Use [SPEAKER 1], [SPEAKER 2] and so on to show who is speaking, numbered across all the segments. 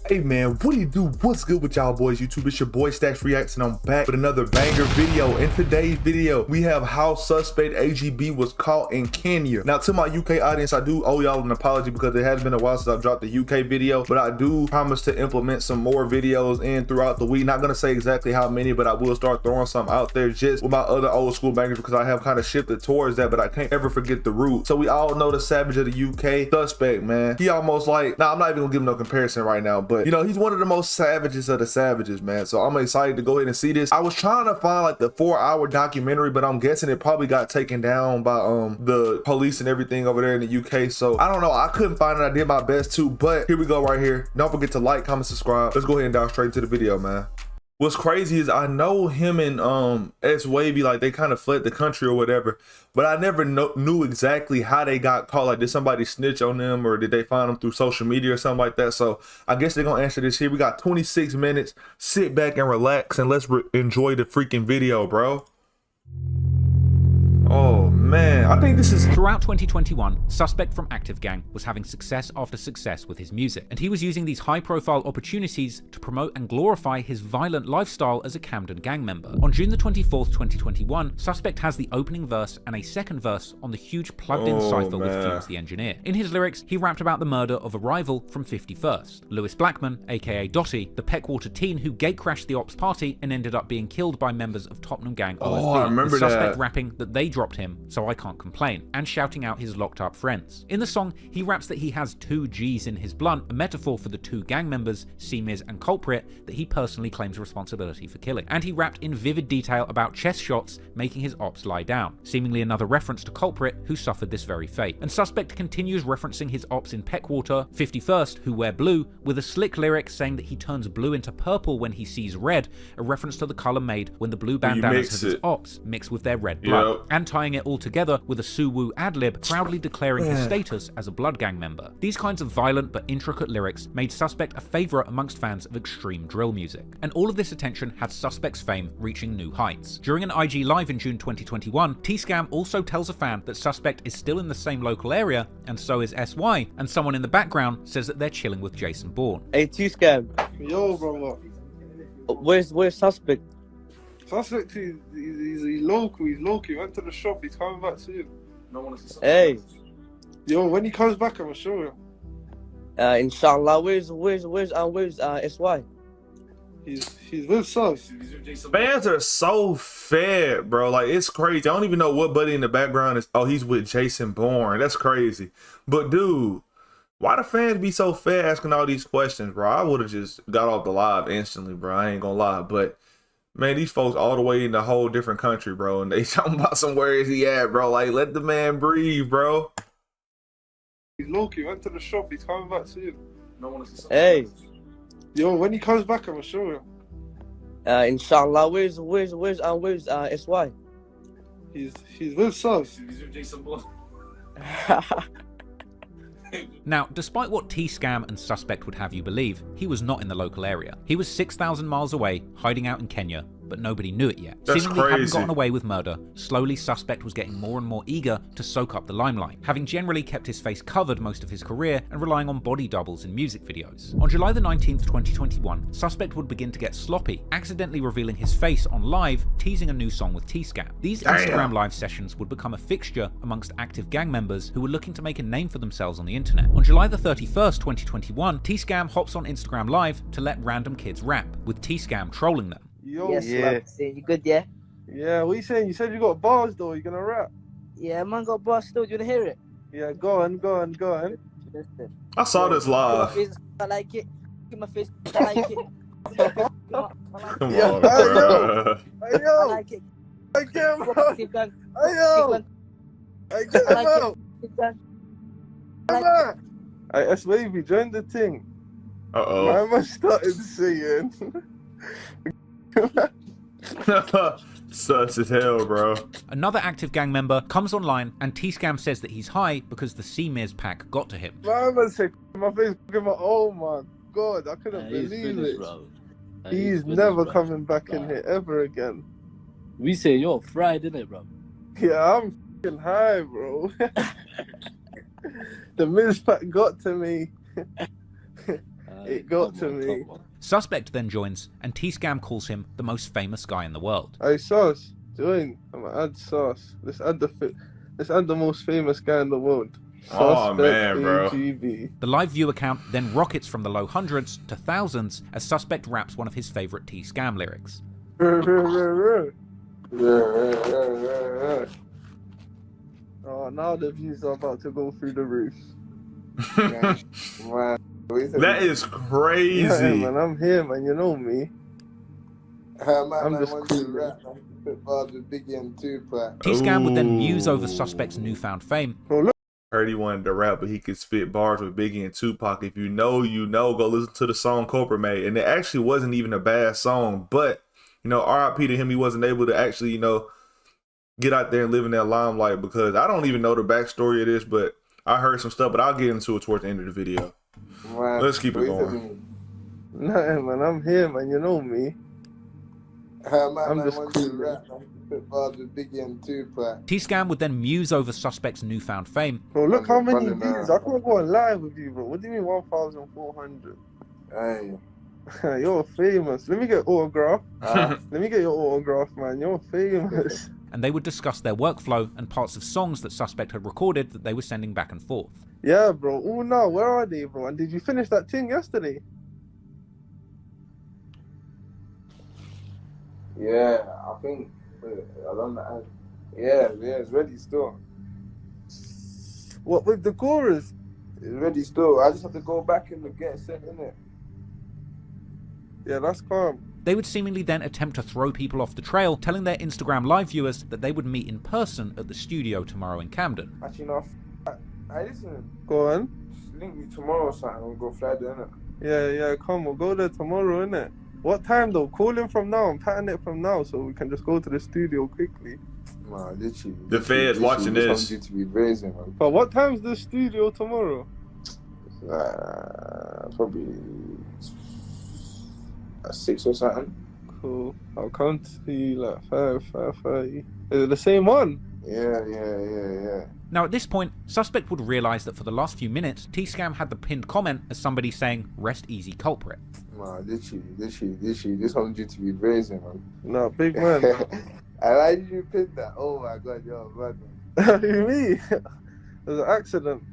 [SPEAKER 1] Hey man, what do you do? What's good with y'all boys YouTube? It's your boy Stacks Reacts and I'm back with another banger video. In today's video, we have how suspect AGB was caught in Kenya. Now to my UK audience, I do owe y'all an apology because it has been a while since I've dropped the UK video, but I do promise to implement some more videos in throughout the week. Not gonna say exactly how many, but I will start throwing some out there just with my other old school bangers because I have kind of shifted towards that, but I can't ever forget the root. So we all know the savage of the UK, suspect, man. He almost like, nah, I'm not even gonna give him no comparison right now, but you know, he's one of the most savages of the savages, man. So I'm excited to go ahead and see this. I was trying to find like the 4-hour documentary, but I'm guessing it probably got taken down by the police and everything over there in the UK. So I don't know, I couldn't find it. I did my best to, but here we go right here. Don't forget to like, comment, subscribe. Let's go ahead and dive straight into the video, man. What's crazy is I know him and S Wavy, like they kind of fled the country or whatever, but I never knew exactly how they got caught. Like, did somebody snitch on them or did they find them through social media or something like that? So I guess they're gonna answer this here. We got 26 minutes. Sit back and relax and let's enjoy the freaking video, bro. Oh man, I think this is...
[SPEAKER 2] Throughout 2021, Suspect from Active Gang was having success after success with his music, and he was using these high-profile opportunities to promote and glorify his violent lifestyle as a Camden gang member. On June the 24th, 2021, Suspect has the opening verse and a second verse on the huge plugged-in cypher with Fumes the Engineer. In his lyrics, he rapped about the murder of a rival from 51st, Lewis Blackman, aka Dotty, the Peckwater teen who gatecrashed the ops party and ended up being killed by members of Tottenham gang OSB.
[SPEAKER 1] Oh, I remember
[SPEAKER 2] with Suspect
[SPEAKER 1] that.
[SPEAKER 2] rapping that they dropped him, so I can't complain, and shouting out his locked up friends. In the song, he raps that he has 2 G's in his blunt, a metaphor for the 2 gang members, C-Miz and Culprit, that he personally claims responsibility for killing. And he rapped in vivid detail about chest shots making his ops lie down, seemingly another reference to Culprit, who suffered this very fate. And Suspect continues referencing his ops in Peckwater, 51st, who wear blue, with a slick lyric saying that he turns blue into purple when he sees red, a reference to the color made when the blue bandanas of his ops mix with their red blood, and tying it all together with a Suwoo ad-lib proudly declaring his status as a Blood Gang member. These kinds of violent but intricate lyrics made Suspect a favourite amongst fans of extreme drill music. And all of this attention had Suspect's fame reaching new heights. During an IG Live in June 2021, T-Scam also tells a fan that Suspect is still in the same local area, and so is SY, and someone in the background says that they're chilling with Jason Bourne.
[SPEAKER 3] Hey T-Scam.
[SPEAKER 4] Yo, bro.
[SPEAKER 3] Where's Suspect?
[SPEAKER 4] Suspect, he's local. He's local. He went to the shop. He's coming back soon. No one is.
[SPEAKER 3] Hey.
[SPEAKER 4] Yo, when he comes back, I'm gonna show you.
[SPEAKER 3] Inshallah. Where's SY?
[SPEAKER 4] He's with Sus.
[SPEAKER 1] Fans are so fed, bro. Like, it's crazy. I don't even know what buddy in the background is. Oh, he's with Jason Bourne. That's crazy. But dude, why the fans be so fed asking all these questions, bro? I would have just got off the live instantly, bro. I ain't gonna lie. But man, these folks all the way in a whole different country, bro, and they talking about where is he at, bro? Like, let the man breathe, bro.
[SPEAKER 4] He's local. He went to the shop. He's coming back soon. No one is.
[SPEAKER 3] Hey.
[SPEAKER 4] Yo, when he comes back, I'm gonna show you.
[SPEAKER 3] Inshallah. Where's SY?
[SPEAKER 4] He's with Sus.
[SPEAKER 5] He's with Jason Bourne.
[SPEAKER 2] Now, despite what T-Scam and Suspect would have you believe, he was not in the local area. He was 6,000 miles away, hiding out in Kenya, but nobody knew it yet.
[SPEAKER 1] That's
[SPEAKER 2] Seemingly
[SPEAKER 1] crazy.
[SPEAKER 2] hadn't gotten away with murder, slowly Suspect was getting more and more eager to soak up the limelight, having generally kept his face covered most of his career and relying on body doubles in music videos. On July the 19th, 2021, Suspect would begin to get sloppy, accidentally revealing his face on live, teasing a new song with T-Scam. These Instagram live sessions would become a fixture amongst active gang members who were looking to make a name for themselves on the internet. On July the 31st, 2021, T-Scam hops on Instagram Live to let random kids rap, with T-Scam trolling them.
[SPEAKER 4] Yo,
[SPEAKER 6] Yes,
[SPEAKER 4] yeah.
[SPEAKER 6] man. You good, yeah?
[SPEAKER 4] Yeah, what you saying? You said you got bars though. You gonna rap?
[SPEAKER 6] Yeah, man got bars still. Do you wanna hear it?
[SPEAKER 4] Yeah, go on.
[SPEAKER 6] Listen.
[SPEAKER 1] I saw this live.
[SPEAKER 6] I like it. Give my face. I like it.
[SPEAKER 1] Come
[SPEAKER 4] Yeah,
[SPEAKER 1] on, bro.
[SPEAKER 4] Hey
[SPEAKER 6] I
[SPEAKER 4] yo,
[SPEAKER 6] like it.
[SPEAKER 4] I get him out.
[SPEAKER 6] Keep going.
[SPEAKER 4] Hey yo, I get him out.
[SPEAKER 6] Keep going.
[SPEAKER 4] Come on. Hey, S Wavy, join the thing.
[SPEAKER 1] Uh-oh.
[SPEAKER 4] Why am I started singing?
[SPEAKER 1] Sus as hell, bro.
[SPEAKER 2] Another active gang member comes online and T-Scam says that he's high because the C-Miz pack got to him.
[SPEAKER 4] Man, I said my face. Oh my god, I couldn't
[SPEAKER 5] He's
[SPEAKER 4] believe
[SPEAKER 5] finished,
[SPEAKER 4] it.
[SPEAKER 5] bro.
[SPEAKER 4] He's
[SPEAKER 5] finished,
[SPEAKER 4] never
[SPEAKER 5] bro.
[SPEAKER 4] coming back in here ever again.
[SPEAKER 5] We say you're fried, innit, bro?
[SPEAKER 4] Yeah, I'm fucking high, bro. The Miz pack got to me. It got to me.
[SPEAKER 2] Suspect then joins, and T-Scam calls him the most famous guy in the world.
[SPEAKER 4] Hey, Sauce, join. I'm gonna add Sauce. Let's add the most famous guy in the world.
[SPEAKER 1] Oh, man, bro.
[SPEAKER 4] AGB.
[SPEAKER 2] The live view account then rockets from the low hundreds to thousands as Suspect raps one of his favorite T-Scam lyrics.
[SPEAKER 4] Oh, now the views are about to go through the roof.
[SPEAKER 7] Man,
[SPEAKER 1] That is crazy.
[SPEAKER 4] Yeah, man, I'm here, man. You know me.
[SPEAKER 7] I'm
[SPEAKER 4] just
[SPEAKER 7] just
[SPEAKER 4] cool,
[SPEAKER 7] cool. Rap, man. Spit bars with Biggie and Tupac.
[SPEAKER 2] T-Scam would then muse
[SPEAKER 1] Ooh.
[SPEAKER 2] over Suspect's newfound fame,
[SPEAKER 4] Bro, look.
[SPEAKER 1] Heard he wanted to rap, but he could spit bars with Biggie and Tupac. If you know, you know. Go listen to the song Culprit made. And it actually wasn't even a bad song. But, you know, RIP to him, he wasn't able to actually, you know, get out there and live in that limelight, because I don't even know the backstory of this, but I heard some stuff, but I'll get into it towards the end of the video.
[SPEAKER 7] Man,
[SPEAKER 1] Let's keep it
[SPEAKER 7] what you
[SPEAKER 1] going.
[SPEAKER 7] saying?
[SPEAKER 4] Nah, man, I'm here, man. You know me.
[SPEAKER 7] I'm
[SPEAKER 4] just
[SPEAKER 7] just
[SPEAKER 4] cool,
[SPEAKER 7] cool. Rap, man. Spit bars with Biggie and Tupac.
[SPEAKER 2] T-Scam would then muse over Suspect's newfound fame,
[SPEAKER 4] Bro, look how many
[SPEAKER 7] Running
[SPEAKER 4] views.
[SPEAKER 7] out.
[SPEAKER 4] I can't go on live with you, bro. What do you mean 1,400?
[SPEAKER 7] Hey.
[SPEAKER 4] You're famous. Let me get autograph. Let me get your autograph, man. You're famous.
[SPEAKER 2] and they would discuss their workflow and parts of songs that Suspect had recorded that they were sending back and forth.
[SPEAKER 4] Yeah, bro. Oh, no. Where are they, bro? And did you finish that thing yesterday?
[SPEAKER 7] Yeah, I think. I don't know. Yeah, it's ready still.
[SPEAKER 4] What, with the chorus?
[SPEAKER 7] It's ready still. I just have to go back and get it sent in it.
[SPEAKER 4] Yeah, that's calm.
[SPEAKER 2] They would seemingly then attempt to throw people off the trail, telling their Instagram live viewers that they would meet in person at the studio tomorrow in Camden.
[SPEAKER 7] Actually, no. I listen.
[SPEAKER 4] Go on.
[SPEAKER 7] Just link me tomorrow or something. We'll go fly there, innit?
[SPEAKER 4] Yeah, come. We'll go there tomorrow, innit? What time, though? Call him from now. I'm patting it from now so we can just go to the studio quickly.
[SPEAKER 7] Nah, literally.
[SPEAKER 1] The feds watching this.
[SPEAKER 7] Due to be brazen, man.
[SPEAKER 4] But what time's the studio tomorrow?
[SPEAKER 7] Probably 6 or something.
[SPEAKER 4] Cool. I'll come to you like 5:30. Is it the same one?
[SPEAKER 7] Yeah.
[SPEAKER 2] Now at this point, Suspect would realise that for the last few minutes, T-Scam had the pinned comment as somebody saying, "Rest easy, culprit."
[SPEAKER 7] Nah, literally. This one's due to be brazen, man.
[SPEAKER 4] No, big man.
[SPEAKER 7] I like you pinned that. Oh my god, you're a bad man.
[SPEAKER 4] Me? It was an accident.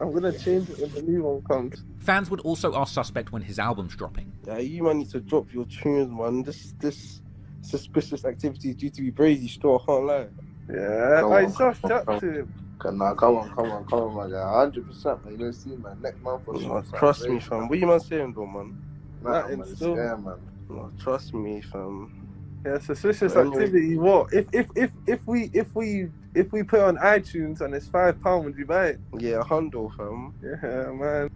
[SPEAKER 4] I'm gonna change it when the new one comes.
[SPEAKER 2] Fans would also ask Suspect when his album's dropping.
[SPEAKER 8] Yeah, you man need to drop your tunes, man. This suspicious activity is due to be brazy, still, I can't lie.
[SPEAKER 4] Yeah,
[SPEAKER 7] Come
[SPEAKER 4] I
[SPEAKER 7] on,
[SPEAKER 4] just
[SPEAKER 7] come
[SPEAKER 4] chat
[SPEAKER 7] on.
[SPEAKER 4] to him.
[SPEAKER 7] Nah, come on, my guy. 100%, man. You'll see, man. Next month or
[SPEAKER 8] No,
[SPEAKER 7] something.
[SPEAKER 8] trust me, fam. What you man saying, though, man?
[SPEAKER 7] Nah,
[SPEAKER 4] Nothing
[SPEAKER 7] man. It's
[SPEAKER 4] still.
[SPEAKER 7] fair, man.
[SPEAKER 8] No, trust me, fam.
[SPEAKER 4] Yeah, suspicious
[SPEAKER 8] Anyway.
[SPEAKER 4] activity. What? If we put it on iTunes and it's £5, would you buy it?
[SPEAKER 8] Yeah, hundo, fam.
[SPEAKER 4] Yeah, man.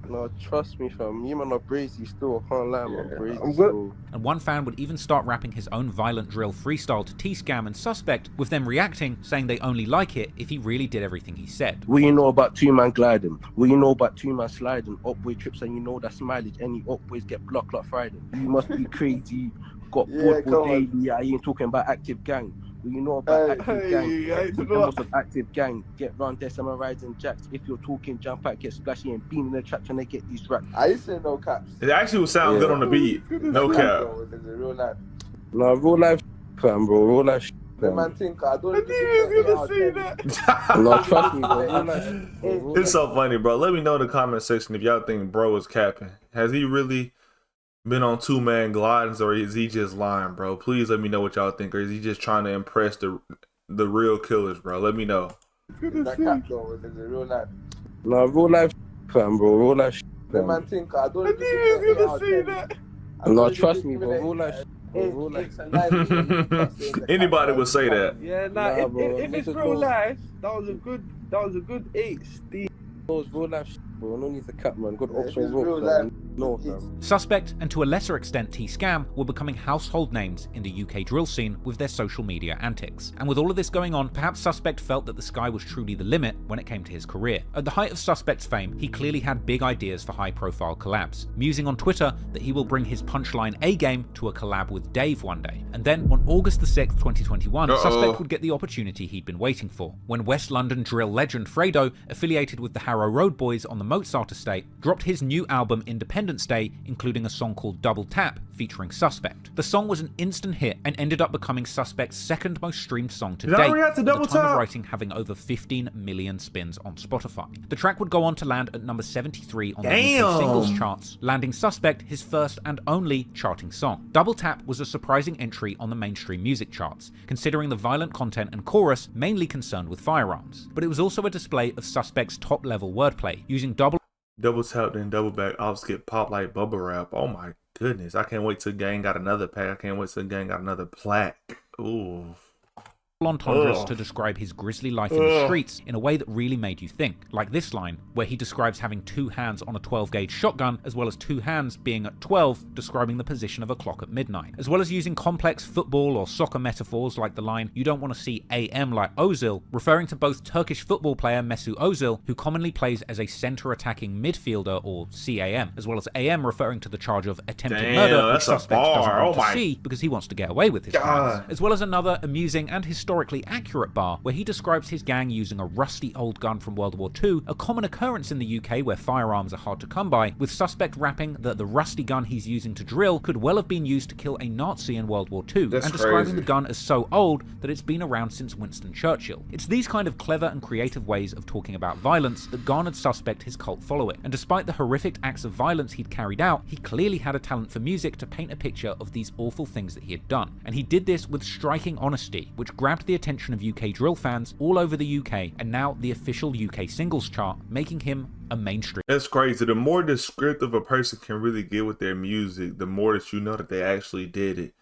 [SPEAKER 8] No, trust me, fam. You man are brazy still, I can't lie, man.
[SPEAKER 4] Yeah,
[SPEAKER 8] Brazy
[SPEAKER 4] I'm good.
[SPEAKER 8] still.
[SPEAKER 2] And one fan would even start rapping his own violent drill freestyle to T-Scam and Suspect, with them reacting, saying they only like it if he really did everything he said.
[SPEAKER 8] What you know about two-man gliding? What you know about two-man sliding? Upway trips and you know that's mileage. Any upways get blocked like Friday. You must be crazy. Got
[SPEAKER 7] Yeah,
[SPEAKER 8] bored
[SPEAKER 7] come
[SPEAKER 8] for
[SPEAKER 7] on.
[SPEAKER 8] daily. Yeah, I ain't talking about active gang. What you know about active gang?
[SPEAKER 4] Hey, I
[SPEAKER 8] Active
[SPEAKER 4] know.
[SPEAKER 8] members of active gang. Get round there, some riding jacks. If you're talking jump out, get splashy and being in the trap trying to get these racks.
[SPEAKER 7] I used to say no caps.
[SPEAKER 1] It actually would sound
[SPEAKER 8] Yeah.
[SPEAKER 1] good on the beat. No
[SPEAKER 7] Like,
[SPEAKER 1] cap.
[SPEAKER 7] bro, it's a real life.
[SPEAKER 8] No, real life fam, bro. Real life
[SPEAKER 7] The
[SPEAKER 8] fam.
[SPEAKER 7] man think I don't
[SPEAKER 4] I knew he was gonna say that.
[SPEAKER 8] No, trust me, bro. Real life. Bro, real
[SPEAKER 1] It's
[SPEAKER 8] life.
[SPEAKER 1] so funny, bro. Let me know in the comment section if y'all think bro is capping. Has he really been on two-man glidings, or is he just lying, bro? Please let me know what y'all think. Or is he just trying to impress the real killers, bro? Let me know.
[SPEAKER 7] That cap though, it's a real life.
[SPEAKER 8] No, real life fam, bro. Real life
[SPEAKER 7] The
[SPEAKER 8] fam.
[SPEAKER 7] man think I don't
[SPEAKER 4] I knew he was gonna say that.
[SPEAKER 8] No, trust me, bro. Real life. Bro, real life.
[SPEAKER 1] Anybody would say that.
[SPEAKER 4] Yeah,
[SPEAKER 8] Nah, bro,
[SPEAKER 4] if it's
[SPEAKER 8] niggas
[SPEAKER 4] real
[SPEAKER 8] go-
[SPEAKER 4] life, that was a good 8, Steve.
[SPEAKER 8] Bro, it's real life, bro. No need to cap, man. Good
[SPEAKER 7] Yeah,
[SPEAKER 8] options,
[SPEAKER 7] it's real
[SPEAKER 8] fam.
[SPEAKER 7] life.
[SPEAKER 8] No, fam.
[SPEAKER 2] Suspect, and to a lesser extent T-Scam, were becoming household names in the UK drill scene with their social media antics. And with all of this going on, perhaps Suspect felt that the sky was truly the limit when it came to his career. At the height of Suspect's fame, he clearly had big ideas for high-profile collabs, musing on Twitter that he will bring his punchline A-game to a collab with Dave one day. And then, on August the 6th, 2021, Suspect would get the opportunity he'd been waiting for, when West London drill legend Fredo, affiliated with the Harrow Road Boys on the Mozart estate, dropped his new album Independent Independence Day, including a song called Double Tap featuring Suspect. The song was an instant hit and ended up becoming Suspect's second most streamed song to date,
[SPEAKER 1] react to
[SPEAKER 2] at the
[SPEAKER 1] Double
[SPEAKER 2] time of
[SPEAKER 1] Tap?
[SPEAKER 2] writing having over 15 million spins on Spotify. The track would go on to land at number 73 on the UK singles charts, landing Suspect his first and only charting song. Double Tap was a surprising entry on the mainstream music charts, considering the violent content and chorus mainly concerned with firearms. But it was also a display of Suspect's top-level wordplay, using double
[SPEAKER 1] tap, then double back, ops get popped like bubble wrap. Oh my goodness. I can't wait till Gang got another pack. I can't wait till Gang got another plaque. Ooh.
[SPEAKER 2] entendres to describe his grisly life in the streets in a way that really made you think, like this line, where he describes having 2 hands on a 12-gauge shotgun, as well as 2 hands being at 12, describing the position of a clock at midnight, as well as using complex football or soccer metaphors like the line, "You don't want to see AM like Ozil," referring to both Turkish football player Mesut Ozil, who commonly plays as a center-attacking midfielder or CAM, as well as AM referring to the charge of attempted murder, which Suspect doesn't want to see because he wants to get away with his crimes, as well as another amusing and historically accurate bar where he describes his gang using a rusty old gun from World War II, a common occurrence in the UK where firearms are hard to come by, with Suspect rapping that the rusty gun he's using to drill could well have been used to kill a Nazi in World War II, and describing the gun as so old that it's been around since Winston Churchill. It's these kind of clever and creative ways of talking about violence that garnered Suspect his cult following, and despite the horrific acts of violence he'd carried out, he clearly had a talent for music to paint a picture of these awful things that he had done, and he did this with striking honesty, which grabbed the attention of UK drill fans all over the UK, and now the official UK singles chart, making him a mainstream.
[SPEAKER 1] That's crazy. The more descriptive a person can really get with their music, the more that you know that they actually did it.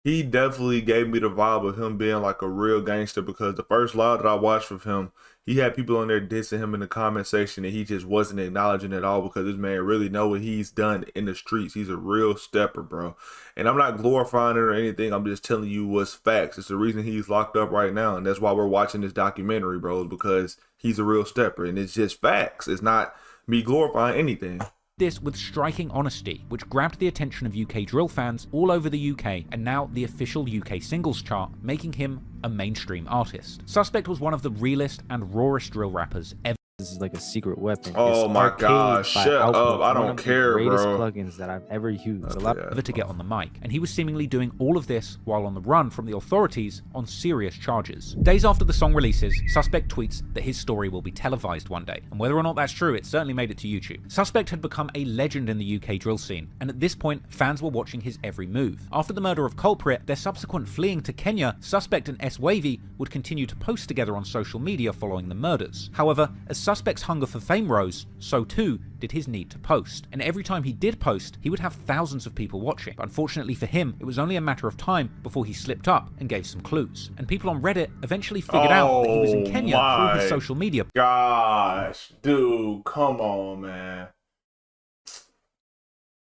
[SPEAKER 1] He definitely gave me the vibe of him being like a real gangster, because the first live that I watched with him, he had people on there dissing him in the comment section and he just wasn't acknowledging it all, because this man really know what he's done in the streets. He's a real stepper, bro. And I'm not glorifying it or anything. I'm just telling you what's facts. It's the reason he's locked up right now. And that's why we're watching this documentary, bro, because he's a real stepper and it's just facts. It's not me glorifying anything.
[SPEAKER 2] This with striking honesty, which grabbed the attention of UK drill fans all over the UK, and now the official UK singles chart, making him a mainstream artist. Suspect was one of the realest and rawest drill rappers ever.
[SPEAKER 9] This is like a secret weapon.
[SPEAKER 1] Oh
[SPEAKER 9] It's
[SPEAKER 1] my
[SPEAKER 9] Arcade
[SPEAKER 1] gosh,
[SPEAKER 9] by
[SPEAKER 1] shut
[SPEAKER 9] Output,
[SPEAKER 1] up. I don't
[SPEAKER 9] one of
[SPEAKER 1] care,
[SPEAKER 9] the greatest
[SPEAKER 1] bro.
[SPEAKER 9] plugins that I've ever used.
[SPEAKER 2] Ever to get on the mic, and he was seemingly doing all of this while on the run from the authorities on serious charges. Days after the song releases, Suspect tweets that his story will be televised one day, and whether or not that's true, it certainly made it to YouTube. Suspect had become a legend in the UK drill scene, and at this point, fans were watching his every move. After the murder of Culprit, their subsequent fleeing to Kenya, Suspect and S Wavy would continue to post together on social media following the murders. However, as Suspect's hunger for fame rose, so too did his need to post. And every time he did post, he would have thousands of people watching. But unfortunately for him, it was only a matter of time before he slipped up and gave some clues. And people on Reddit eventually figured out that he was in Kenya through his social media.
[SPEAKER 1] Gosh, dude, come on, man.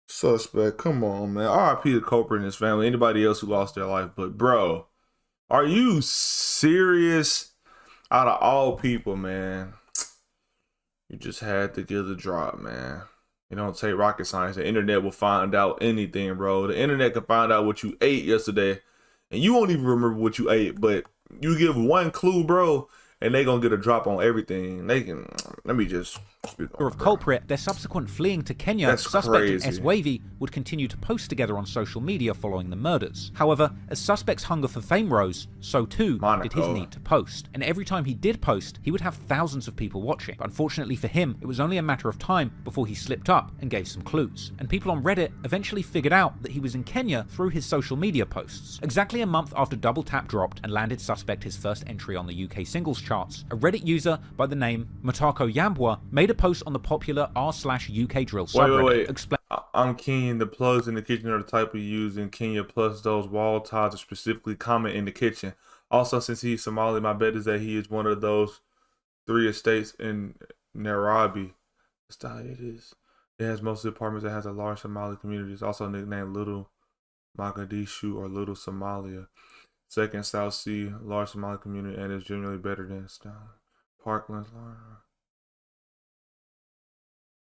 [SPEAKER 1] Suspect, come on, man. RIP to Culprit and his family, anybody else who lost their life. But bro, are you serious? Out of all people, man, you just had to give the drop, man. You don't take rocket science. The internet will find out anything, bro. The internet can find out what you ate yesterday, and you won't even remember what you ate. But you give one clue, bro, and they gonna get a drop on everything. They can. Let me just.
[SPEAKER 2] Of Culprit, their subsequent fleeing to Kenya, Suspect and S Wavy would continue to post together on social media following the murders. However, as Suspect's hunger for fame rose, so too did his need to post. And every time he did post, he would have thousands of people watching. But unfortunately for him, it was only a matter of time before he slipped up and gave some clues. And people on Reddit eventually figured out that he was in Kenya through his social media posts. Exactly a month after Double Tap dropped and landed Suspect his first entry on the UK singles charts, a Reddit user by the name Matako Yambwa made a post on the popular r/UK drill subreddit.
[SPEAKER 1] I'm Kenyan. The plugs in the kitchen are the type we use in Kenya, plus those wall tiles are specifically common in the kitchen. Also, since he's Somali, my bet is that he is one of those 3 estates in Nairobi. It is. It has mostly apartments that has a large Somali community. It's also nicknamed Little Mogadishu or Little Somalia. Second, South Sea, large Somali community, and is generally better than Parklands.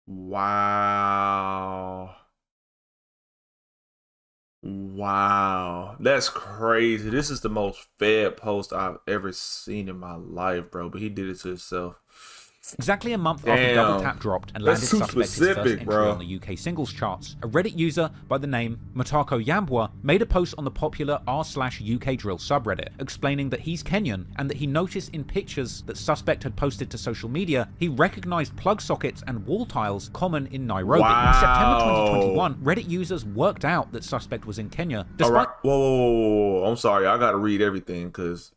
[SPEAKER 1] Wow. That's crazy. This is the most fed post I've ever seen in my life, bro. But he did it to himself.
[SPEAKER 2] Exactly a month after
[SPEAKER 1] Damn.
[SPEAKER 2] Double Tap dropped and landed
[SPEAKER 1] That's too
[SPEAKER 2] Suspect his
[SPEAKER 1] specific,
[SPEAKER 2] first entry
[SPEAKER 1] bro.
[SPEAKER 2] on the UK singles charts, a Reddit user by the name Motako Yambwa made a post on the popular r/UK drill subreddit explaining that he's Kenyan and that he noticed in pictures that Suspect had posted to social media he recognized plug sockets and wall tiles common in Nairobi.
[SPEAKER 1] Wow.
[SPEAKER 2] In September 2021, Reddit users worked out that Suspect was in Kenya despite
[SPEAKER 1] All right. Whoa. I'm sorry. I gotta read everything because.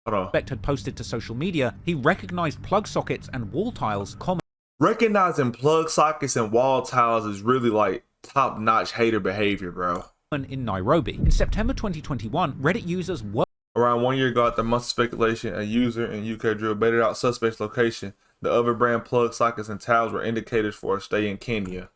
[SPEAKER 1] Hold on.
[SPEAKER 2] Suspect had posted to social media he recognized plug sockets and wall tiles common
[SPEAKER 1] Recognizing plug sockets and wall tiles is really like top-notch hater behavior, bro.
[SPEAKER 2] in Nairobi. In September 2021, Reddit users worked
[SPEAKER 1] Around 1 year ago, after months of speculation, a user in UK drill baited out Suspect's location. The other brand plug sockets and tiles were indicators for a stay in Kenya.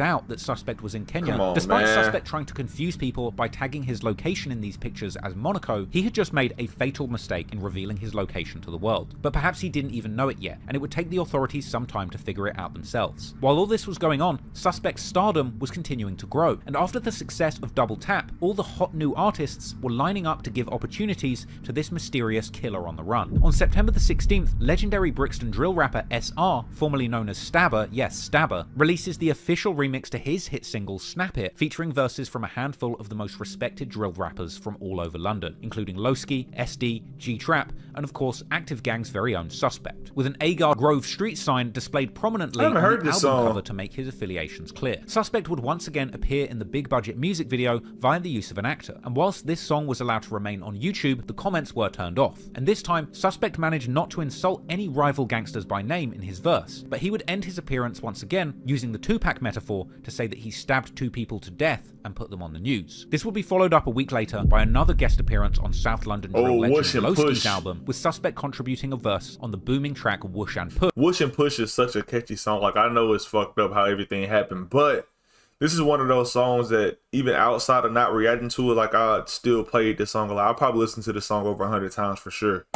[SPEAKER 2] out that Suspect was in Kenya.
[SPEAKER 1] Come on,
[SPEAKER 2] Despite
[SPEAKER 1] man.
[SPEAKER 2] Suspect trying to confuse people by tagging his location in these pictures as Monaco, he had just made a fatal mistake in revealing his location to the world. But perhaps he didn't even know it yet, and it would take the authorities some time to figure it out themselves. While all this was going on, Suspect's stardom was continuing to grow, and after the success of Double Tap, all the hot new artists were lining up to give opportunities to this mysterious killer on the run. On September the 16th, legendary Brixton drill rapper SR, formerly known as Stabber, yes, Stabber, releases the official remix to his hit single Snap It, featuring verses from a handful of the most respected drill rappers from all over London, including Lowski, SD, G-Trap, and of course Active Gang's very own Suspect, with an Agar Grove street sign displayed prominently on the album cover to make his affiliations clear. Suspect would once again appear in the big budget music video via the use of an actor, and whilst this song was allowed to remain on YouTube, the comments were turned off. And this time, Suspect managed not to insult any rival gangsters by name in his verse, but he would end his appearance once again using the Tupac metaphor to say that he stabbed 2 people to death and put them on the news. This would be followed up a week later by another guest appearance on South London drill legend Lowski's album, with Suspect contributing a verse on the booming track Whoosh and Push.
[SPEAKER 1] Whoosh and Push is such a catchy song. Like, I know it's fucked up how everything happened, but this is one of those songs that even outside of not reacting to it, like, I still played this song a lot. I probably listened to this song over 100 times for sure.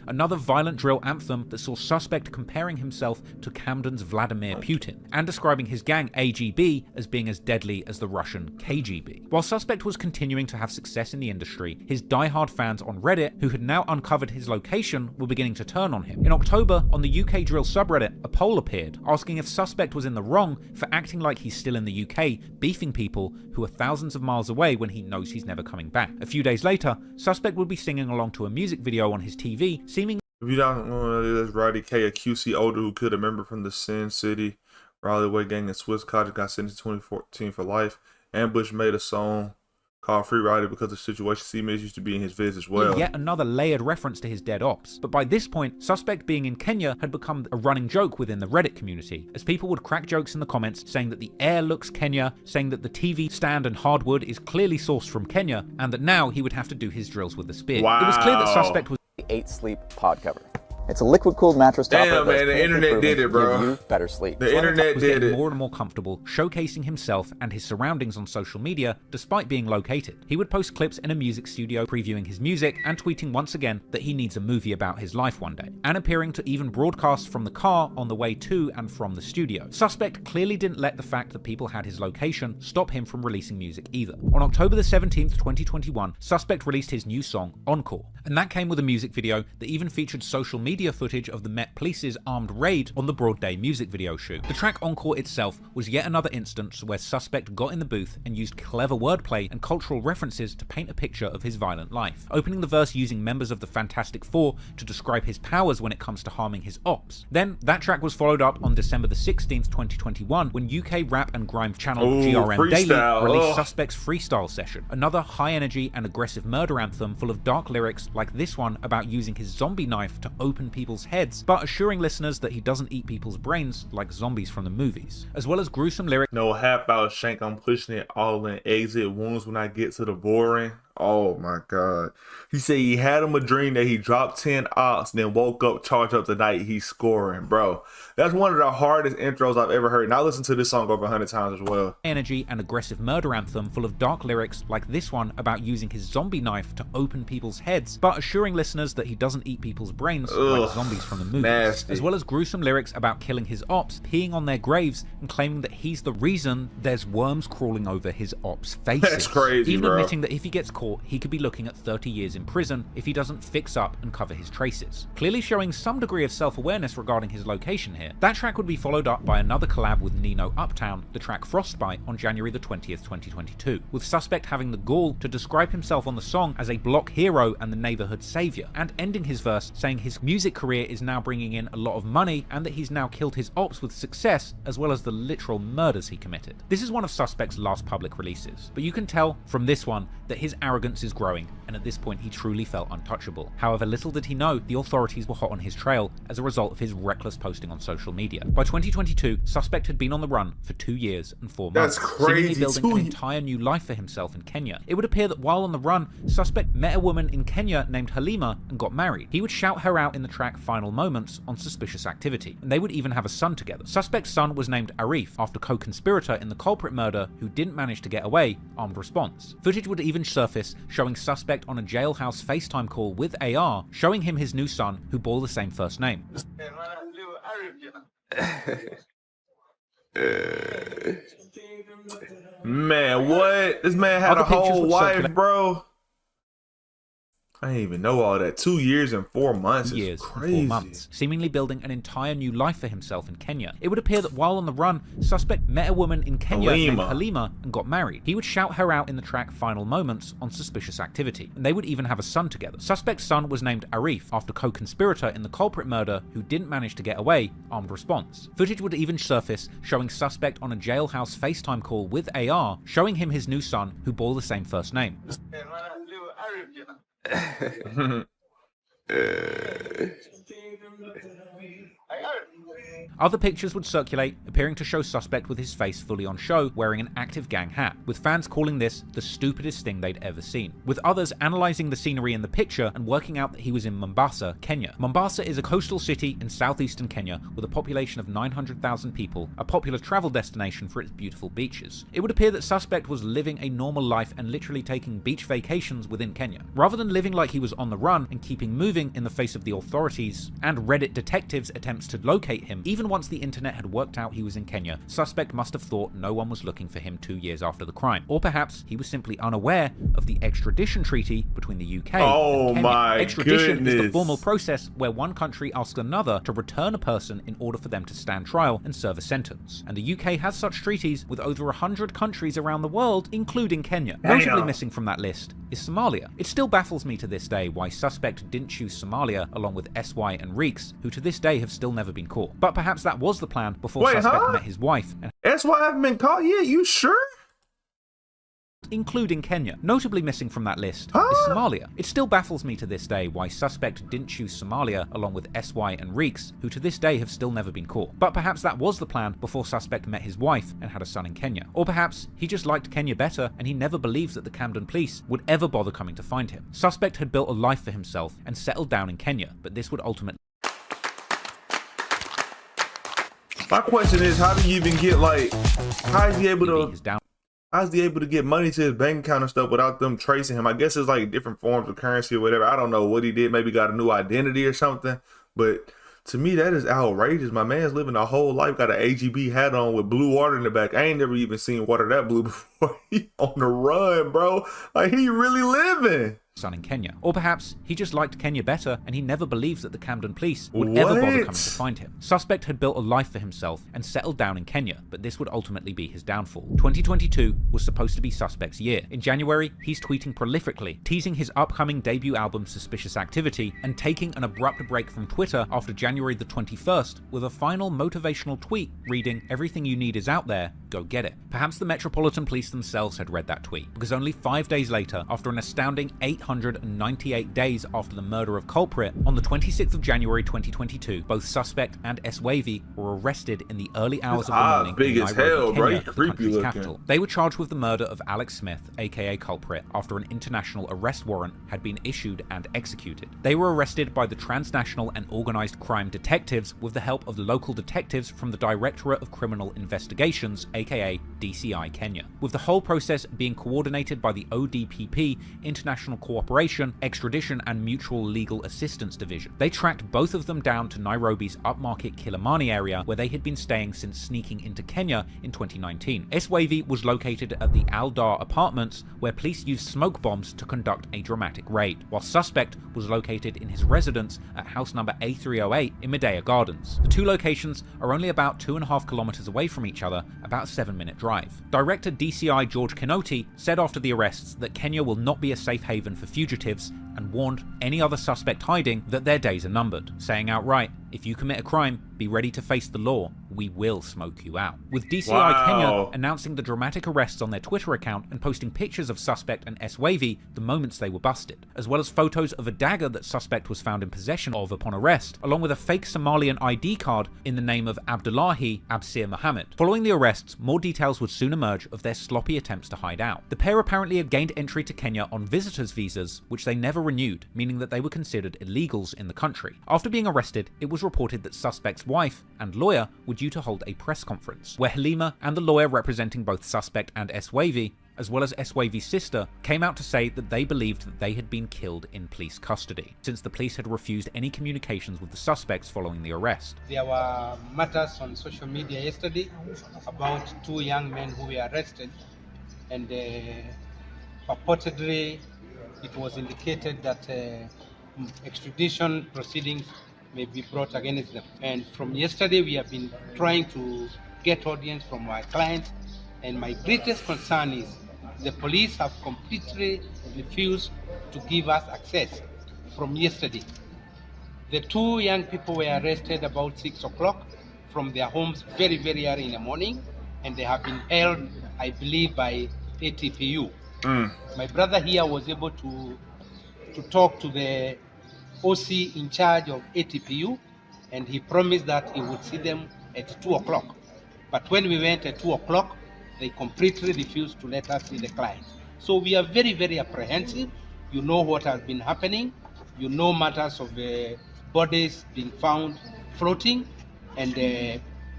[SPEAKER 2] Another violent drill anthem that saw Suspect comparing himself to Camden's Vladimir Putin, and describing his gang AGB as being as deadly as the Russian KGB. While Suspect was continuing to have success in the industry, his diehard fans on Reddit, who had now uncovered his location, were beginning to turn on him. In October, on the UK drill subreddit, a poll appeared, asking if Suspect was in the wrong for acting like he's still in the UK, beefing people who are thousands of miles away when he knows he's never coming back. A few days later, Suspect would be singing along to a music video on his TV, seeming
[SPEAKER 1] If you don't know, there's Roddy K, a QC older who killed a member from the Sin City Raleigh Way gang in Swiss Cottage, got sentenced in 2014 for life. Ambush made a song called Free Rider because the situation C-Miz used to be in his vids as well.
[SPEAKER 2] Yet another layered reference to his dead ops. But by this point, Suspect being in Kenya had become a running joke within the Reddit community, as people would crack jokes in the comments saying that the air looks Kenya, saying that the TV stand and hardwood is clearly sourced from Kenya, and that now he would have to do his drills with a spear.
[SPEAKER 1] Wow.
[SPEAKER 2] It was clear that Suspect was
[SPEAKER 10] 8 Sleep pod cover. It's a liquid-cooled mattress topper.
[SPEAKER 1] Damn, man, the internet did it, bro.
[SPEAKER 10] Give you better sleep.
[SPEAKER 1] The internet
[SPEAKER 2] was
[SPEAKER 1] did
[SPEAKER 2] getting
[SPEAKER 1] it.
[SPEAKER 2] more and more comfortable, showcasing himself and his surroundings on social media, despite being located. He would post clips in a music studio previewing his music and tweeting once again that he needs a movie about his life one day, and appearing to even broadcast from the car on the way to and from the studio. Suspect clearly didn't let the fact that people had his location stop him from releasing music either. On October the 17th, 2021, Suspect released his new song, Encore, and that came with a music video that even featured social media footage of the Met Police's armed raid on the Broad Day music video shoot. The track Encore itself was yet another instance where Suspect got in the booth and used clever wordplay and cultural references to paint a picture of his violent life, opening the verse using members of the Fantastic Four to describe his powers when it comes to harming his ops. Then, that track was followed up on December the 16th, 2021, when UK rap and grime channel GRM Daily released Suspect's Freestyle Session, another high-energy and aggressive murder anthem full of dark lyrics like this one about using his zombie knife to open people's heads, but assuring listeners that he doesn't eat people's brains like zombies from the movies, as well as gruesome lyrics.
[SPEAKER 1] No half out shank, I'm pushing it all in exit wounds when I get to the boring. Oh my god. He said he had him a dream that he dropped 10 ops, then woke up, charged up the night, he's scoring. Bro, that's one of the hardest intros I've ever heard, and I listened to this song over 100 times as well.
[SPEAKER 2] Energy and aggressive murder anthem full of dark lyrics like this one about using his zombie knife to open people's heads, but assuring listeners that he doesn't eat people's brains like zombies from the movies.
[SPEAKER 1] Nasty.
[SPEAKER 2] As well as gruesome lyrics about killing his ops, peeing on their graves, and claiming that he's the reason there's worms crawling over his ops' faces.
[SPEAKER 1] That's crazy,
[SPEAKER 2] even
[SPEAKER 1] bro.
[SPEAKER 2] admitting that if he gets caught court, he could be looking at 30 years in prison if he doesn't fix up and cover his traces. Clearly showing some degree of self-awareness regarding his location here. That track would be followed up by another collab with Nino Uptown, the track Frostbite, on January the 20th, 2022, with Suspect having the gall to describe himself on the song as a block hero and the neighborhood savior, and ending his verse saying his music career is now bringing in a lot of money and that he's now killed his ops with success, as well as the literal murders he committed. This is one of Suspect's last public releases, but you can tell from this one that his arrogance is growing, and at this point he truly felt untouchable. However, little did he know the authorities were hot on his trail as a result of his reckless posting on social media. By 2022, Suspect had been on the run for 2 years and 4 months,
[SPEAKER 1] That's crazy.
[SPEAKER 2] seemingly building an entire new life for himself in Kenya. It would appear that while on the run, Suspect met a woman in Kenya named Halima and got married. He would shout her out in the track Final Moments on Suspicious Activity, and they would even have a son together. Suspect's son was named Arif, after co-conspirator in the culprit murder who didn't manage to get away, armed response. Footage would even surface showing Suspect on a jailhouse FaceTime call with AR, showing him his new son who bore the same first name.
[SPEAKER 1] Man, what? This man had
[SPEAKER 2] Other
[SPEAKER 1] a whole
[SPEAKER 2] pictures would
[SPEAKER 1] wife,
[SPEAKER 2] circulate.
[SPEAKER 1] bro. I didn't even know all that. 2 years and 4 months is crazy.
[SPEAKER 2] 4 months, seemingly building an entire new life for himself in Kenya. It would appear that while on the run, Suspect met a woman in Kenya named Halima and got married. He would shout her out in the track Final Moments on Suspicious Activity, and they would even have a son together. Suspect's son was named Arif, after co-conspirator in the culprit murder who didn't manage to get away, armed response. Footage would even surface showing Suspect on a jailhouse FaceTime call with AR, showing him his new son who bore the same first name. Other pictures would circulate, appearing to show Suspect with his face fully on show, wearing an active gang hat, with fans calling this the stupidest thing they'd ever seen, with others analysing the scenery in the picture and working out that he was in Mombasa, Kenya. Mombasa is a coastal city in southeastern Kenya with a population of 900,000 people, a popular travel destination for its beautiful beaches. It would appear that Suspect was living a normal life and literally taking beach vacations within Kenya. Rather than living like he was on the run and keeping moving in the face of the authorities and Reddit detectives' attempts to locate him, even once the internet had worked out he was in Kenya, Suspect must have thought no one was looking for him 2 years after the crime. Or perhaps he was simply unaware of the extradition treaty between the UK and Kenya.
[SPEAKER 1] My
[SPEAKER 2] extradition is the
[SPEAKER 1] goodness.
[SPEAKER 2] formal process where one country asks another to return a person in order for them to stand trial and serve a sentence. And the UK has such treaties with over 100 countries around the world, including Kenya. Notably missing from that list is Somalia. It still baffles me to this day why Suspect didn't choose Somalia along with SY and Reeks, who to this day have still never been caught. But perhaps that was the plan before Suspect met his wife, and
[SPEAKER 1] That's why I haven't been caught yet. You sure?
[SPEAKER 2] including Kenya. Notably missing from that list is Somalia. It still baffles me to this day why Suspect didn't choose Somalia along with SY and Reeks, who to this day have still never been caught. But perhaps that was the plan before Suspect met his wife and had a son in Kenya. Or perhaps he just liked Kenya better and he never believed that the Camden police would ever bother coming to find him. Suspect had built a life for himself and settled down in Kenya, but this would ultimately...
[SPEAKER 1] My question is, how do you even get, like, how is he able to... How's he able to get money to his bank account and stuff without them tracing him? I guess it's like different forms of currency or whatever. I don't know what he did. Maybe got a new identity or something. But to me, that is outrageous. My man's living a whole life, got an AGB hat on with blue water in the back. I ain't never even seen water that blue before. He on the run, bro. Like, he really living.
[SPEAKER 2] Son in Kenya. Or perhaps he just liked Kenya better and he never believed that the Camden police would ever bother coming to find him. Suspect had built a life for himself and settled down in Kenya, but this would ultimately be his downfall. 2022 was supposed to be Suspect's year. In January, he's tweeting prolifically, teasing his upcoming debut album Suspicious Activity, and taking an abrupt break from Twitter after January the 21st with a final motivational tweet reading, "Everything you need is out there, go get it." Perhaps the Metropolitan Police themselves had read that tweet, because only 5 days later, after an astounding 898 days after the murder of culprit, on the 26th of January 2022, both Suspect and S-Wavy were arrested in the early hours of the morning
[SPEAKER 1] big
[SPEAKER 2] in
[SPEAKER 1] as
[SPEAKER 2] Nairobi,
[SPEAKER 1] hell, bro.
[SPEAKER 2] Kenya, the
[SPEAKER 1] Creepy
[SPEAKER 2] country's
[SPEAKER 1] looking.
[SPEAKER 2] capital. They were charged with the murder of Alex Smith, aka Culprit, after an international arrest warrant had been issued and executed. They were arrested by the transnational and organized crime detectives with the help of local detectives from the Directorate of Criminal Investigations, aka DCI Kenya, with the whole process being coordinated by the ODPP, International Cooperation, Extradition and Mutual Legal Assistance Division. They tracked both of them down to Nairobi's upmarket Kilimani area, where they had been staying since sneaking into Kenya in 2019. Eswavy was located at the Aldar Apartments, where police used smoke bombs to conduct a dramatic raid, while suspect was located in his residence at house number A308 in Medea Gardens. The two locations are only about 2.5 kilometers away from each other, about a 7-minute drive. Director DCI George Kinoti said after the arrests that Kenya will not be a safe haven for fugitives and warned any other suspect hiding that their days are numbered, saying outright, "If you commit a crime, be ready to face the law. We will smoke you out." With DCI Kenya announcing the dramatic arrests on their Twitter account and posting pictures of suspect and Eswavy the moments they were busted, as well as photos of a dagger that suspect was found in possession of upon arrest, along with a fake Somalian ID card in the name of Abdullahi Absir Mohammed. Following the arrests, more details would soon emerge of their sloppy attempts to hide out. The pair apparently had gained entry to Kenya on visitors' visas, which they never renewed, meaning that they were considered illegals in the country. After being arrested, it was reported that suspect's wife and lawyer were due to hold a press conference, where Halima and the lawyer representing both suspect and Eswavy, as well as Eswavy's sister, came out to say that they believed that they had been killed in police custody, since the police had refused any communications with the suspects following the arrest.
[SPEAKER 11] There were matters on social media yesterday about two young men who were arrested, and purportedly it was indicated that extradition proceedings may be brought against them. And from yesterday we have been trying to get audience from our clients, and my greatest concern is the police have completely refused to give us access from yesterday. The two young people were arrested about 6 o'clock from their homes very, very early in the morning, and they have been held, I believe, by ATPU. My brother here was able to talk to the OC in charge of ATPU, and he promised that he would see them at 2 o'clock. But when we went at 2 o'clock, they completely refused to let us see the client. So we are very, very apprehensive. You know what has been happening. You know matters of bodies being found floating, and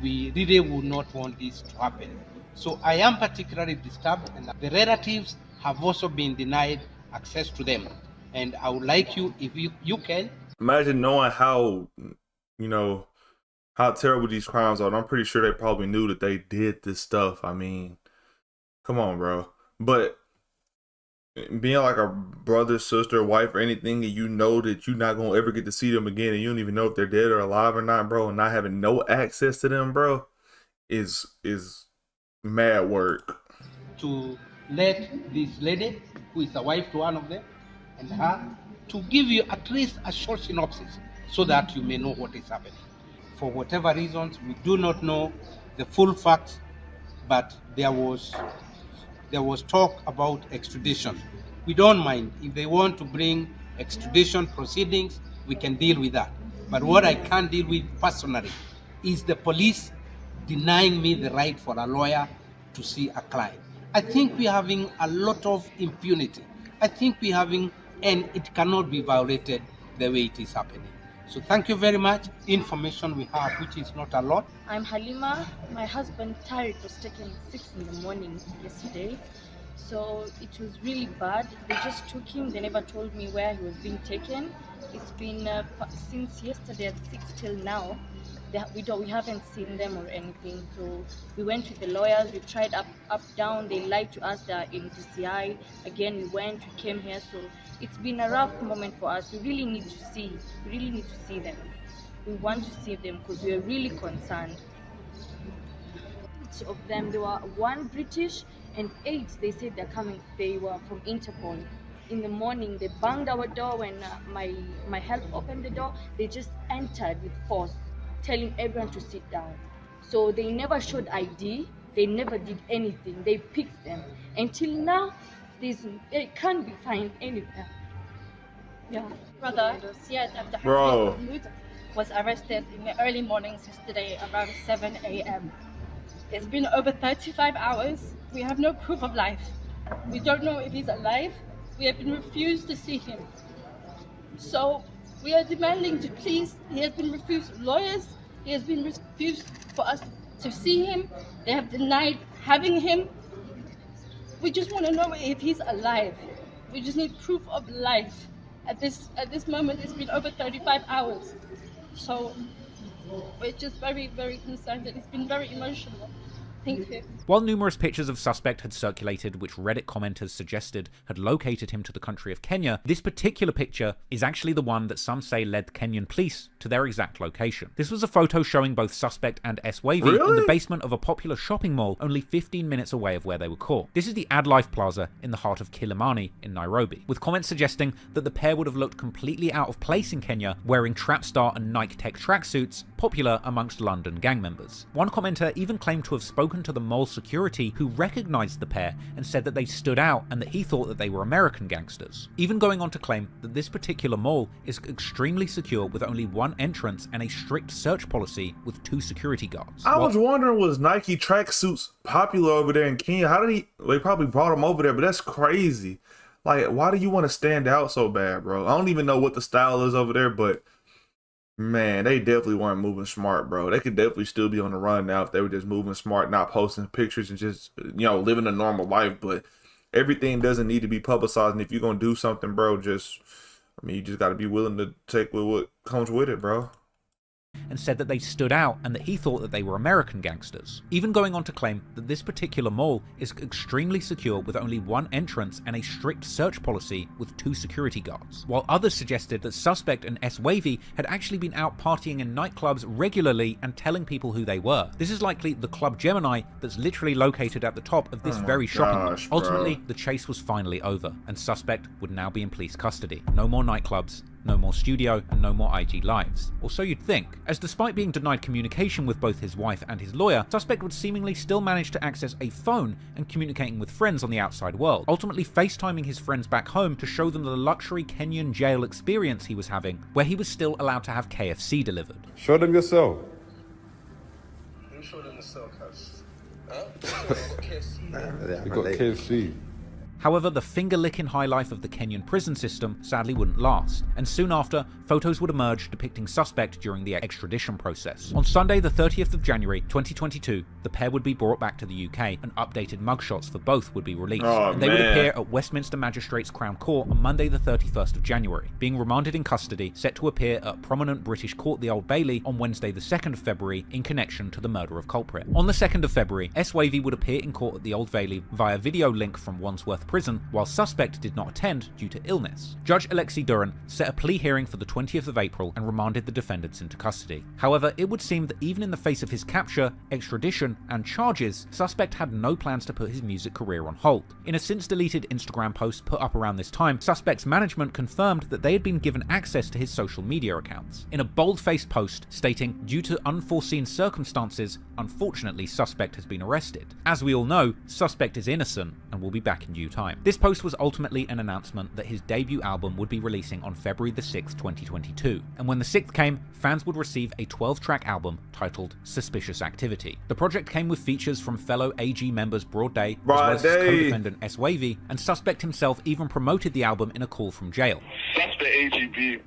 [SPEAKER 11] we really would not want this to happen. So I am particularly disturbed, and the relatives have also been denied access to them. And I would like you, if you can.
[SPEAKER 1] Imagine knowing how, how terrible these crimes are. And I'm pretty sure they probably knew that they did this stuff. I mean, come on, bro. But being like a brother, sister, wife, or anything, and you know that you're not going to ever get to see them again, and you don't even know if they're dead or alive or not, bro, and not having no access to them, bro, is mad work.
[SPEAKER 11] To let this lady, who is the wife to one of them, and her, to give you at least a short synopsis so that you may know what is happening. For whatever reasons, we do not know the full facts, but there was talk about extradition. We don't mind. If they want to bring extradition proceedings, we can deal with that. But what I can't deal with personally is the police denying me the right for a lawyer to see a client. I think we're having a lot of impunity. I think we're having, and it cannot be violated the way it is happening. So thank you very much. Information we have, which is not a lot.
[SPEAKER 12] I'm Halima. My husband Tariq was taken at 6 in the morning yesterday. So it was really bad. They just took him. They never told me where he was being taken. It's been since yesterday at 6 till now. We haven't seen them or anything. So we went with the lawyers. We tried up, down. They lied to us. They're in DCI. Again, we came here. So it's been a rough moment for us. We really need to see. We really need to see them. We want to see them because we are really concerned. Each of them, there were 1 British and 8. They said they're coming. They were from Interpol. In the morning, they banged our door. When my help opened the door, they just entered with force, telling everyone to sit down. So they never showed ID. They never did anything. They picked them. Until now, they can't be found anywhere.
[SPEAKER 13] Yeah. Brother, Siad
[SPEAKER 1] Bro.
[SPEAKER 13] was arrested in the early mornings yesterday around 7 a.m. It's been over 35 hours. We have no proof of life. We don't know if he's alive. We have been refused to see him. So we are demanding to please. He has been refused lawyers. He has been refused for us to see him. They have denied having him. We just want to know if he's alive. We just need proof of life. At this moment, it's been over 35 hours. So we're just very, very concerned, and it's been very emotional. Thank you.
[SPEAKER 2] While numerous pictures of suspect had circulated which Reddit commenters suggested had located him to the country of Kenya, this particular picture is actually the one that some say led Kenyan police to their exact location. This was a photo showing both suspect and S-Wavy in the basement of a popular shopping mall only 15 minutes away of where they were caught. This is the AdLife Plaza in the heart of Kilimani in Nairobi, with comments suggesting that the pair would have looked completely out of place in Kenya wearing Trapstar and Nike Tech tracksuits popular amongst London gang members. One commenter even claimed to have spoken to the mall security who recognized the pair and said that they stood out and that he thought that they were American gangsters, even going on to claim that this particular mall is extremely secure with only one entrance and a strict search policy with 2 security guards.
[SPEAKER 1] I was wondering, was Nike tracksuits popular over there in Kenya? How did they probably brought them over there, but that's crazy. Like, why do you want to stand out so bad, bro? I don't even know what the style is over there, but man, they definitely weren't moving smart, bro. They could definitely still be on the run now if they were just moving smart, not posting pictures and just, you know, living a normal life. But everything doesn't need to be publicized. And if you're going to do something, bro, you just got to be willing to take what comes with it, bro.
[SPEAKER 2] And said that they stood out and that he thought that they were American gangsters, even going on to claim that this particular mall is extremely secure with only one entrance and a strict search policy with 2 security guards, while others suggested that suspect and S-Wavy had actually been out partying in nightclubs regularly and telling people who they were. This is likely the Club Gemini that's literally located at the top of this very shopping mall. Ultimately, the chase was finally over, and suspect would now be in police custody. No more nightclubs, no more studio, and no more IG lives. Or so you'd think, as despite being denied communication with both his wife and his lawyer, suspect would seemingly still manage to access a phone and communicating with friends on the outside world, ultimately FaceTiming his friends back home to show them the luxury Kenyan jail experience he was having, where he was still allowed to have KFC delivered.
[SPEAKER 14] Show them yourself.
[SPEAKER 7] You show them yourself, cuz. Huh?
[SPEAKER 14] You got KFC.
[SPEAKER 2] However, the finger-licking high life of the Kenyan prison system sadly wouldn't last, and soon after, photos would emerge depicting suspect during the extradition process. On Sunday, the 30th of January 2022, the pair would be brought back to the UK, and updated mugshots for both would be released. And they would appear at Westminster Magistrates Crown Court on Monday the 31st of January, being remanded in custody, set to appear at prominent British court the Old Bailey on Wednesday the 2nd of February in connection to the murder of culprit. On the 2nd of February, S-Wavy would appear in court at the Old Bailey via video link from Wandsworth Prison, while suspect did not attend due to illness. Judge Alexi Duran set a plea hearing for the 20th of April and remanded the defendants into custody. However, it would seem that even in the face of his capture, extradition, and charges, suspect had no plans to put his music career on hold. In a since-deleted Instagram post put up around this time, suspect's management confirmed that they had been given access to his social media accounts. In a bold-faced post stating, due to unforeseen circumstances, unfortunately suspect has been arrested. As we all know, suspect is innocent and will be back in due time. This post was ultimately an announcement that his debut album would be releasing on February the 6th, 2022. And when the 6th came, fans would receive a 12-track album titled Suspicious Activity. The project came with features from fellow AG members Broad Day, as well as his co-defendant S-Wavy, and suspect himself even promoted the album in a call from jail.
[SPEAKER 15] Suspect AGB.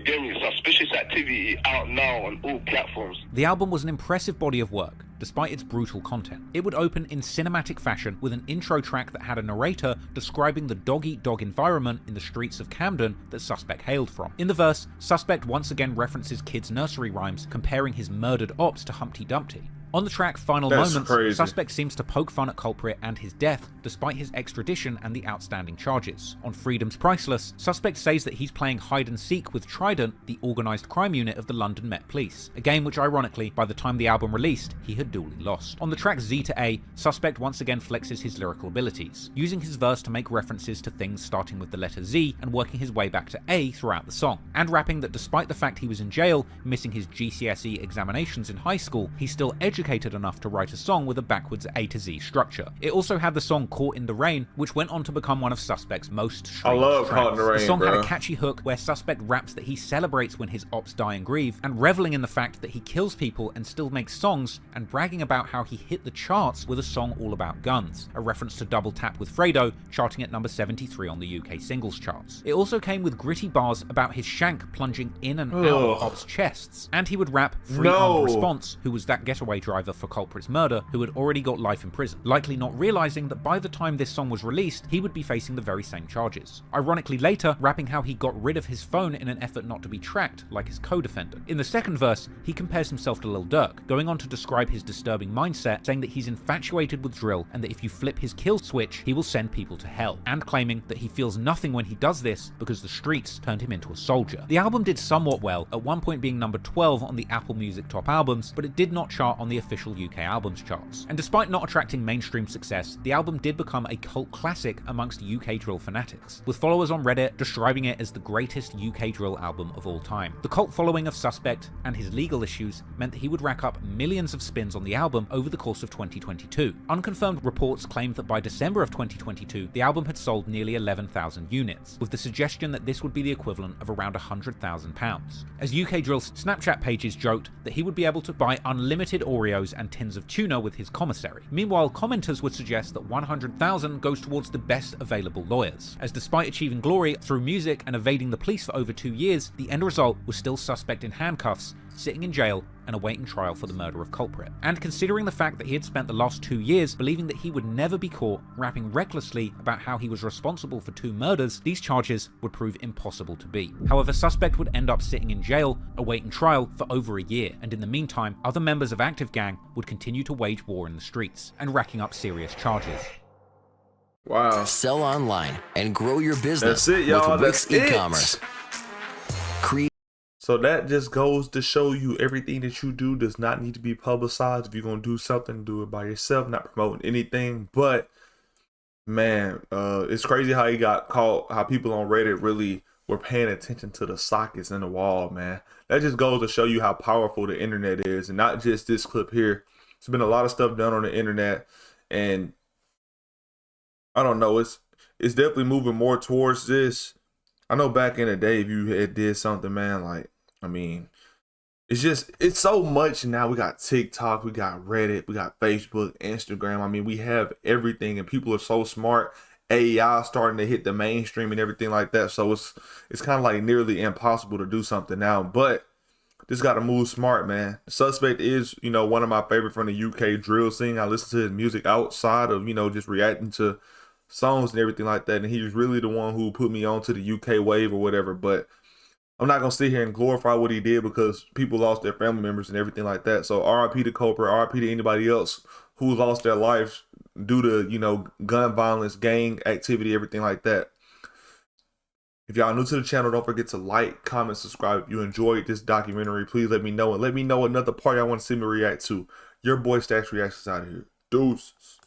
[SPEAKER 15] Get me, Suspicious Activity out now on all platforms.
[SPEAKER 2] The album was an impressive body of work, despite its brutal content. It would open in cinematic fashion with an intro track that had a narrator describing the dog-eat-dog environment in the streets of Camden that Suspect hailed from. In the verse, Suspect once again references kids' nursery rhymes, comparing his murdered ops to Humpty Dumpty. On the track Final Moments, Suspect seems to poke fun at culprit and his death, despite his extradition and the outstanding charges. On Freedom's Priceless, Suspect says that he's playing hide and seek with Trident, the organised crime unit of the London Met Police, a game which ironically, by the time the album released, he had duly lost. On the track Z to A, Suspect once again flexes his lyrical abilities, using his verse to make references to things starting with the letter Z and working his way back to A throughout the song, and rapping that despite the fact he was in jail, missing his GCSE examinations in high school, he's still educated enough to write a song with a backwards A to Z structure. It also had the song Caught in the Rain, which went on to become one of Suspect's most streamed tracks.
[SPEAKER 1] Caught in the Rain,
[SPEAKER 2] the song had a catchy hook where Suspect raps that he celebrates when his ops die and grieve, and reveling in the fact that he kills people and still makes songs, and bragging about how he hit the charts with a song all about guns, a reference to Double Tap with Fredo, charting at number 73 on the UK singles charts. It also came with gritty bars about his shank plunging in and out of ops' chests, and he would rap Free Armed Response, who was that getaway driver driver for Culprit's murder who had already got life in prison, likely not realizing that by the time this song was released, he would be facing the very same charges. Ironically later, rapping how he got rid of his phone in an effort not to be tracked like his co-defendant. In the second verse, he compares himself to Lil Durk, going on to describe his disturbing mindset, saying that he's infatuated with drill and that if you flip his kill switch, he will send people to hell, and claiming that he feels nothing when he does this because the streets turned him into a soldier. The album did somewhat well, at one point being number 12 on the Apple Music top albums, but it did not chart on the official UK albums charts. And despite not attracting mainstream success, the album did become a cult classic amongst UK drill fanatics, with followers on Reddit describing it as the greatest UK drill album of all time. The cult following of Suspect and his legal issues meant that he would rack up millions of spins on the album over the course of 2022. Unconfirmed reports claimed that by December of 2022, the album had sold nearly 11,000 units, with the suggestion that this would be the equivalent of around £100,000. As UK Drill's Snapchat pages joked that he would be able to buy unlimited Oreos and tins of tuna with his commissary. Meanwhile, commenters would suggest that 100,000 goes towards the best available lawyers, as despite achieving glory through music and evading the police for over 2 years, the end result was still Suspect in handcuffs, sitting in jail and awaiting trial for the murder of Culprit. And considering the fact that he had spent the last 2 years believing that he would never be caught, rapping recklessly about how he was responsible for 2 murders, these charges would prove impossible to beat. However, Suspect would end up sitting in jail, awaiting trial for over a year, and in the meantime, other members of Active Gang would continue to wage war in the streets, and racking up serious charges.
[SPEAKER 1] Wow.
[SPEAKER 16] Sell online and grow your business.
[SPEAKER 1] That's it, y'all.
[SPEAKER 16] With Wix
[SPEAKER 1] That's it.
[SPEAKER 16] e-commerce.
[SPEAKER 1] So that just goes to show you everything that you do does not need to be publicized. If you're going to do something, do it by yourself, not promoting anything. But man, it's crazy how he got caught, how people on Reddit really were paying attention to the sockets in the wall, man. That just goes to show you how powerful the internet is, and not just this clip here. There's been a lot of stuff done on the internet, and I don't know, it's definitely moving more towards this. I know back in the day, if you had did something, man, like, I mean, it's so much now. We got TikTok, we got Reddit, we got Facebook, Instagram. I mean, we have everything, and people are so smart. AI starting to hit the mainstream and everything like that. So it's kind of like nearly impossible to do something now, but just got to move smart, man. Suspect is, you know, one of my favorite from the UK drill scene. I listen to his music outside of, you know, just reacting to songs and everything like that. And he was really the one who put me on to the UK wave or whatever. But I'm not going to sit here and glorify what he did because people lost their family members and everything like that. So RIP to Culprit, RIP to anybody else who lost their lives due to, you know, gun violence, gang activity, everything like that. If y'all new to the channel, don't forget to like, comment, subscribe. If you enjoyed this documentary, please let me know. And let me know another part y'all want to see me react to. Your boy Stacks Reactions out of here. Deuces.